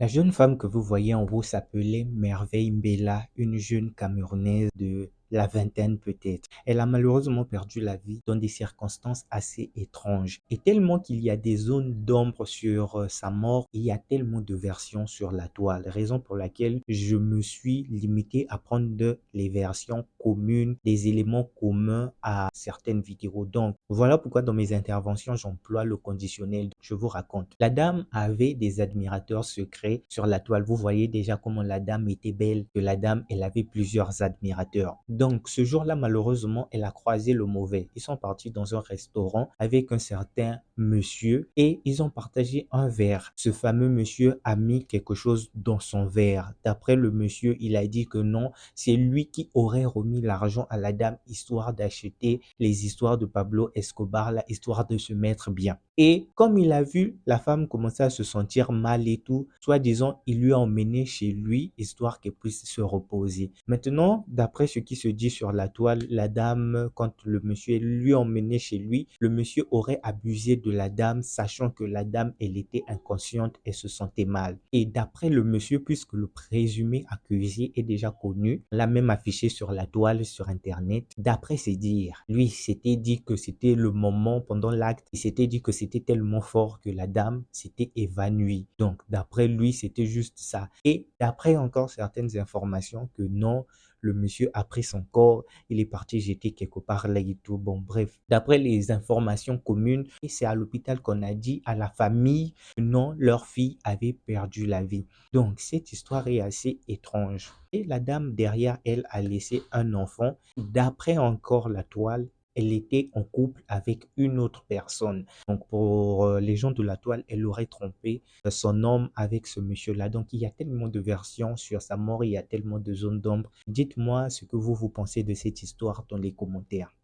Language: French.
La jeune femme que vous voyez en haut s'appelait Merveille Mbella, une jeune Camerounaise de la vingtaine peut-être. Elle a malheureusement perdu la vie dans des circonstances assez étranges. Et tellement qu'il y a des zones d'ombre sur sa mort, il y a tellement de versions sur la toile. Raison pour laquelle je me suis limité à prendre les versions communes, des éléments communs à certaines vidéos. Donc, voilà pourquoi dans mes interventions, j'emploie le conditionnel. Je vous raconte. La dame avait des admirateurs secrets sur la toile. Vous voyez déjà comment la dame était belle, que la dame, elle avait plusieurs admirateurs. Donc, ce jour-là, malheureusement, elle a croisé le mauvais. Ils sont partis dans un restaurant avec un certain monsieur et ils ont partagé un verre. Ce fameux monsieur a mis quelque chose dans son verre. D'après le monsieur, il a dit que non, c'est lui qui aurait remis l'argent à la dame histoire d'acheter les histoires de Pablo Escobar, la histoire de se mettre bien. Et comme il a vu la femme commencer à se sentir mal et tout, soi-disant, il lui a emmené chez lui, histoire qu'elle puisse se reposer. Maintenant, d'après ce qui se dit sur la toile, la dame, quand le monsieur lui a emmené chez lui, le monsieur aurait abusé de la dame, sachant que la dame, elle était inconsciente et se sentait mal. Et d'après le monsieur, puisque le présumé accusé est déjà connu, l'a même affiché sur la toile, sur Internet, d'après ses dires, lui s'était dit que c'était le moment pendant l'acte, il s'était dit que c'était tellement fort que la dame s'était évanouie. Donc, d'après lui, c'était juste ça. Et d'après encore certaines informations que non, le monsieur a pris son corps, il est parti jeter quelque part là et tout. Bon, bref, d'après les informations communes, c'est à l'hôpital qu'on a dit à la famille que non, leur fille avait perdu la vie. Donc, cette histoire est assez étrange. Et la dame derrière elle a laissé un enfant. D'après encore la toile, elle était en couple avec une autre personne. Donc, pour les gens de la toile, elle aurait trompé son homme avec ce monsieur-là. Donc, il y a tellement de versions sur sa mort, il y a tellement de zones d'ombre. Dites-moi ce que vous pensez de cette histoire dans les commentaires.